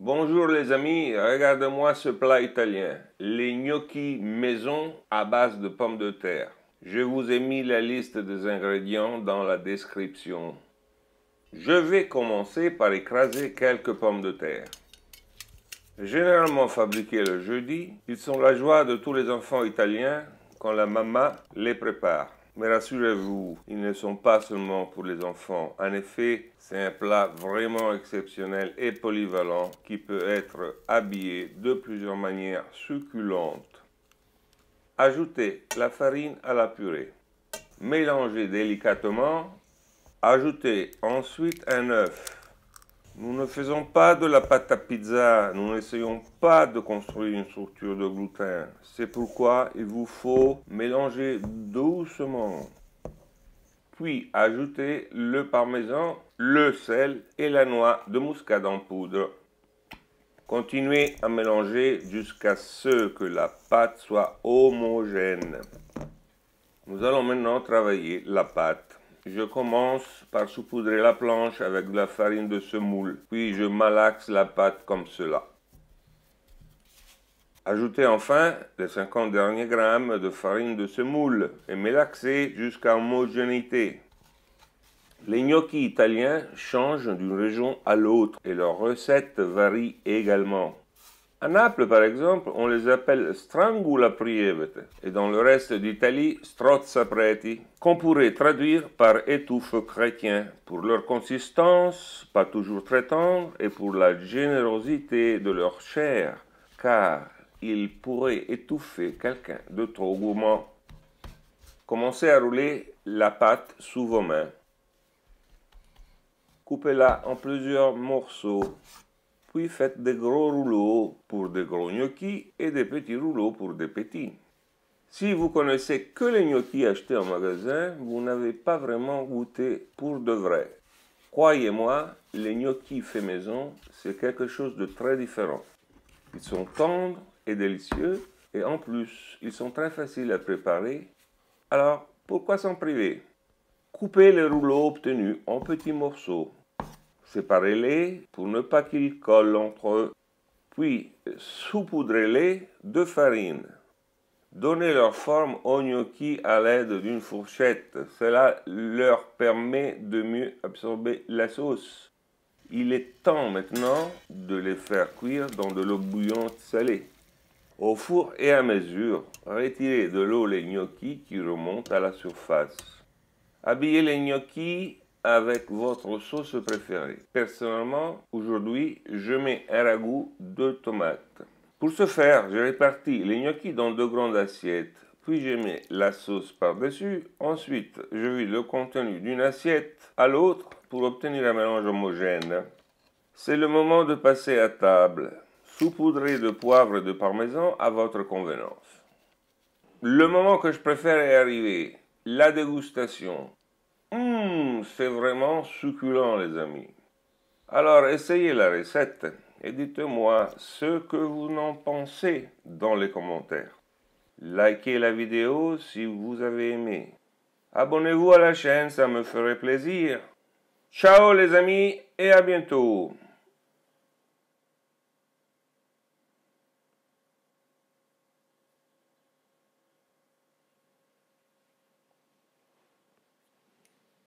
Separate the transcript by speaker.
Speaker 1: Bonjour les amis, regardez-moi ce plat italien, les gnocchi maison à base de pommes de terre. Je vous ai mis la liste des ingrédients dans la description. Je vais commencer par écraser quelques pommes de terre. Généralement fabriqués le jeudi, ils sont la joie de tous les enfants italiens quand la maman les prépare. Mais rassurez-vous, ils ne sont pas seulement pour les enfants. En effet, c'est un plat vraiment exceptionnel et polyvalent qui peut être habillé de plusieurs manières succulentes. Ajoutez la farine à la purée. Mélangez délicatement. Ajoutez ensuite un œuf. Nous ne faisons pas de la pâte à pizza, nous n'essayons pas de construire une structure de gluten. C'est pourquoi il vous faut mélanger doucement. Puis ajoutez le parmesan, le sel et la noix de muscade en poudre. Continuez à mélanger jusqu'à ce que la pâte soit homogène. Nous allons maintenant travailler la pâte. Je commence par saupoudrer la planche avec de la farine de semoule, puis je malaxe la pâte comme cela. Ajoutez enfin les 50 derniers grammes de farine de semoule et malaxez jusqu'à homogénéité. Les gnocchi italiens changent d'une région à l'autre et leurs recettes varient également. À Naples, par exemple, on les appelle strangulaprievete et dans le reste d'Italie, strozzapreti, qu'on pourrait traduire par étouffe chrétien pour leur consistance, pas toujours très tendre, et pour la générosité de leur chair, car ils pourraient étouffer quelqu'un de trop gourmand. Commencez à rouler la pâte sous vos mains. Coupez-la en plusieurs morceaux. Puis faites des gros rouleaux pour des gros gnocchis et des petits rouleaux pour des petits. Si vous connaissez que les gnocchis achetés en magasin, vous n'avez pas vraiment goûté pour de vrai. Croyez-moi, les gnocchis faits maison, c'est quelque chose de très différent. Ils sont tendres et délicieux et en plus, ils sont très faciles à préparer. Alors, pourquoi s'en priver? Coupez les rouleaux obtenus en petits morceaux. Séparez-les pour ne pas qu'ils collent entre eux. Puis, saupoudrez-les de farine. Donnez leur forme aux gnocchis à l'aide d'une fourchette. Cela leur permet de mieux absorber la sauce. Il est temps maintenant de les faire cuire dans de l'eau bouillante salée. Au four et à mesure, retirez de l'eau les gnocchis qui remontent à la surface. Habillez les gnocchis avec votre sauce préférée. Personnellement, aujourd'hui, je mets un ragoût de tomates. Pour ce faire, je répartis les gnocchis dans deux grandes assiettes, puis je mets la sauce par-dessus. Ensuite, je vide le contenu d'une assiette à l'autre pour obtenir un mélange homogène. C'est le moment de passer à table. Saupoudrez de poivre et de parmesan à votre convenance. Le moment que je préfère est arrivé, la dégustation. C'est vraiment succulent, les amis. Alors, essayez la recette et dites-moi ce que vous en pensez dans les commentaires. Likez la vidéo si vous avez aimé. Abonnez-vous à la chaîne, ça me ferait plaisir. Ciao les amis et à bientôt.